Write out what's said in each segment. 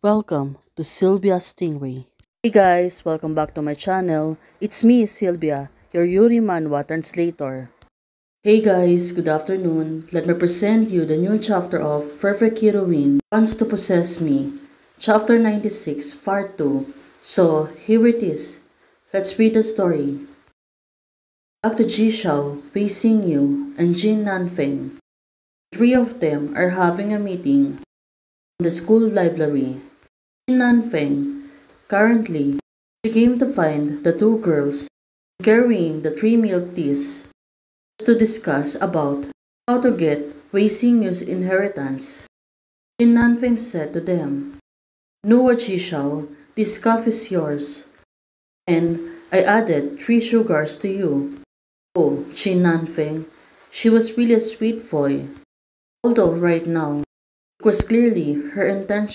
Welcome to Sylvia Stingray. Hey guys, welcome back to my channel. It's me, Sylvia, your Yuri Manhwa translator. Hey guys, good afternoon. Let me present you the new chapter of Perfect Heroine Wants to Possess Me, Chapter 96, Part 2. So, here it is. Let's read the story. Back to Ji Shao, Wei Xingyu, and Jin Nanfeng. Three of them are having a meeting in the school library. Jin Nanfeng, currently, she came to find the two girls carrying the three milk teas to discuss about how to get Wei Xingyu's inheritance. Jin Nanfeng said to them, "No, Shao, this cup is yours, and I added 3 sugars to you." Oh, Jin Nanfeng, she was really a sweet boy. Although right now, it was clearly her intention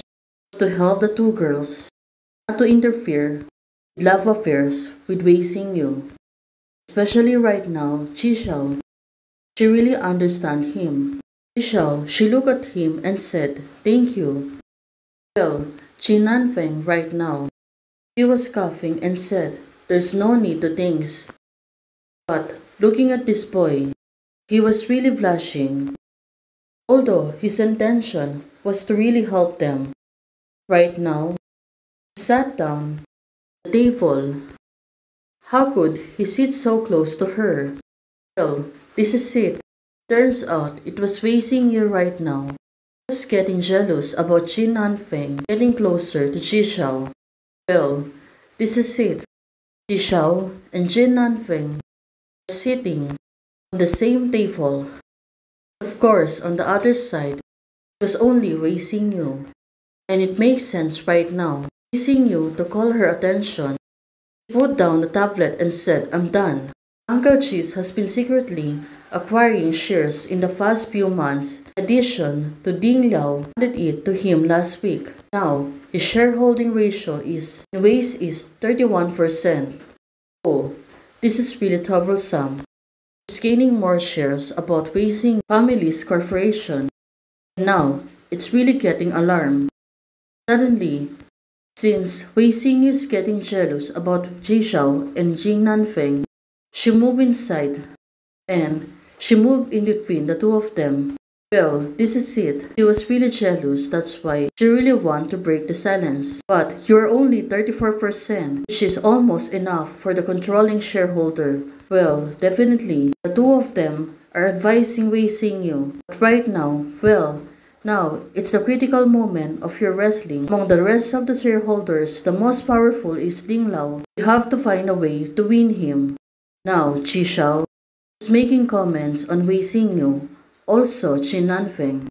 was to help the two girls, not to interfere with love affairs with Wei Xingyu. Especially right now, Shao, she really understand him. Shao, she looked at him and said, "Thank you." Well, Jin Nanfeng right now, she was coughing and said, "There's no need to thanks." But looking at this boy, he was really blushing. Although his intention was to really help them. Right now, he sat down at the table. How could he sit so close to her? Well, this is it. Turns out it was facing you right now. I was getting jealous about Jin Nanfeng getting closer to Jishao. Well, this is it. Jishao and Jin Nanfeng are sitting on the same table. Of course, on the other side, it was only Wei Xingyu. And it makes sense right now. Wei Xingyu to call her attention. She put down the tablet and said, "I'm done." Uncle Cheese has been secretly acquiring shares in the past few months. In addition to Ding Liao handed it to him last week. Now, his shareholding ratio is in ways is 31%. Oh, this is really troublesome. He's gaining more shares about raising family's corporation. And now, it's really getting alarmed. Suddenly, since Wei Xing is getting jealous about Jishao and Jing Nanfeng, she moved inside and she moved in between the two of them. Well, this is it. She was really jealous, that's why she really wanted to break the silence. But you're only 34%, which is almost enough for the controlling shareholder. Well, definitely, the two of them are advising Wei Xingyu. But right now, well, now, it's the critical moment of your wrestling. Among the rest of the shareholders, the most powerful is Ding Lao. You have to find a way to win him. Now, Chi Shao is making comments on Wei Xingyu, also Qin Nanfeng.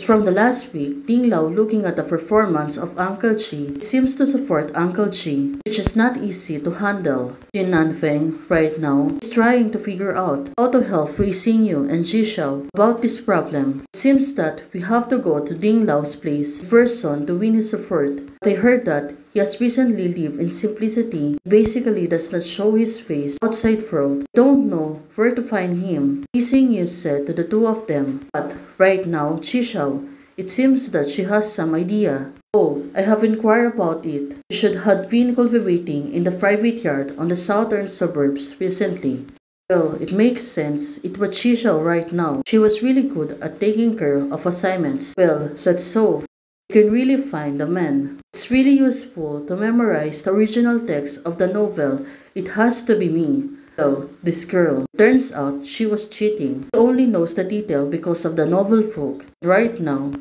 From the last week, Ding Lao looking at the performance of Uncle Chi seems to support Uncle Chi, which is not easy to handle. Qin Nanfeng, right now, is trying to figure out how to help Wei Xingyu and Ji Shao about this problem. It seems that we have to go to Ding Lao's place in person to win his support. But I heard that he has recently lived in simplicity, basically does not show his face outside world. Don't know where to find him. Wei Xingyu said to the two of them, but right now, Chi Shao, it seems that she has some idea. Oh, I have inquired about it. She should have been cultivating in the private yard on the southern suburbs recently. Well, it makes sense. It was Chi Shao right now. She was really good at taking care of assignments. Well, let's hope you can really find the man. It's really useful to memorize the original text of the novel. It has to be me. Well, this girl. Turns out she was cheating. She only knows the detail because of the novel book. Right now.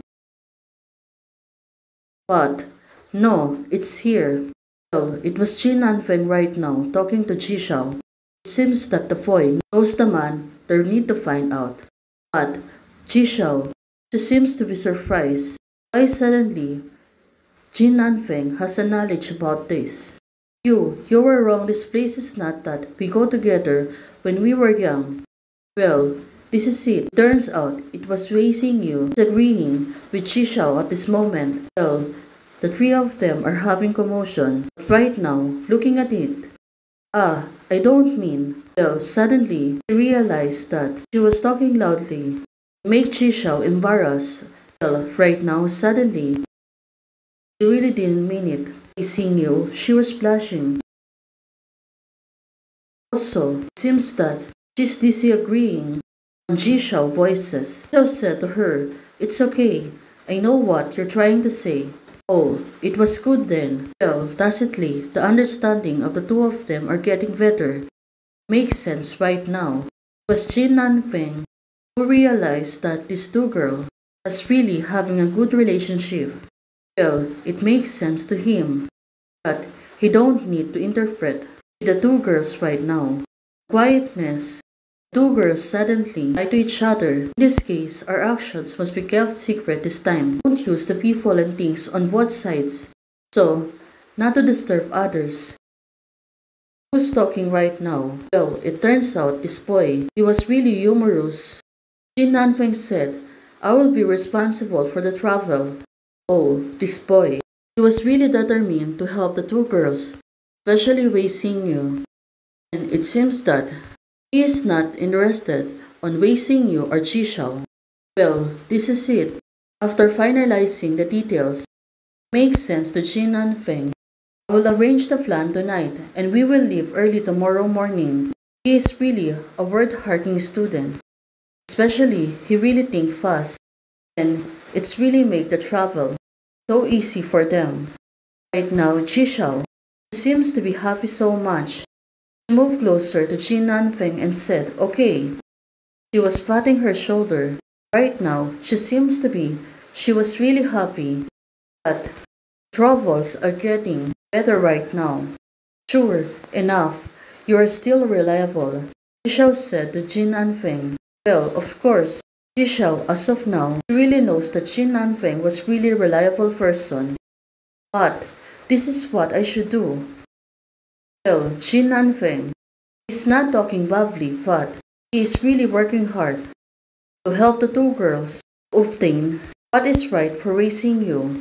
But, no, it's here. Well, it was Jin Nanfeng right now talking to Ji Shao. It seems that the boy knows the man they need to find out. But, Ji Shao, she seems to be surprised. Why suddenly Jin Nanfeng has a knowledge about this? You were wrong. This place is not that we go together when we were young. Well, this is it. Turns out it was Wei Xingyu disagreeing with Shishao at this moment. Well, the three of them are having commotion. But right now, looking at it. Ah, I don't mean. Well, suddenly, she realized that she was talking loudly. Make Shishao embarrassed. Well, right now, suddenly, She really didn't mean it. Seeing you, she was blushing. Also, it seems that she's disagreeing on Jishao voices. Jishao said to her, "It's okay. I know what you're trying to say." Oh, it was good then. Well, tacitly, the understanding of the two of them are getting better. Makes sense right now. It was Jin Nanfeng who realized that this two girl was really having a good relationship. Well, it makes sense to him, but he don't need to interpret with the two girls right now. Quietness. Two girls suddenly lie to each other. In this case, our actions must be kept secret this time. Don't use the people and things on both sides. So, not to disturb others. Who's talking right now? Well, it turns out this boy, he was really humorous. Jin Nanfeng said, "I will be responsible for the travel." Oh, this boy. He was really determined to help the two girls, especially Wei Xingyu. And it seems that he is not interested on Wei Xingyu or Jishao. Well, this is it. After finalizing the details, it makes sense to Jin Nanfeng. I will arrange the plan tonight and we will leave early tomorrow morning. He is really a word-harking student. Especially, he really thinks fast. And it's really make the travel so easy for them. Right now, Jishao, who seems to be happy so much, moved closer to Jin Nanfeng and said, "Okay." She was patting her shoulder. Right now, she was really happy. But troubles are getting better right now. Sure enough, you are still reliable, Jishao said to Jin Nanfeng. Well, of course, Jishao, as of now, really knows that Jin Nanfeng was really a reliable person. But this is what I should do. Well, Jin Nanfeng is not talking badly, but he is really working hard to help the two girls obtain what is right for raising you.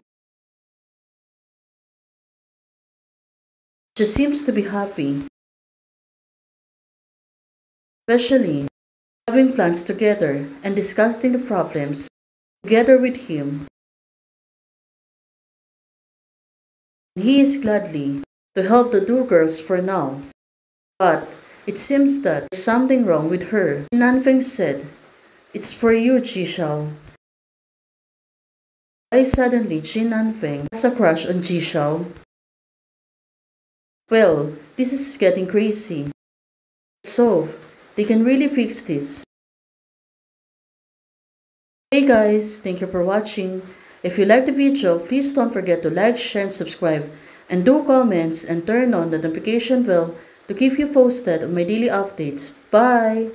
She seems to be happy, especially having plans together and discussing the problems together with him. He is gladly to help the two girls for now. But it seems that there's something wrong with her. Nanfeng said, "It's for you, Jishao." Why suddenly Jin Nanfeng has a crush on Jishao? Well, this is getting crazy. So, they can really fix this. Hey guys, thank you for watching. If you liked the video, please don't forget to like, share, and subscribe. And do comments and turn on the notification bell to keep you posted on my daily updates. Bye!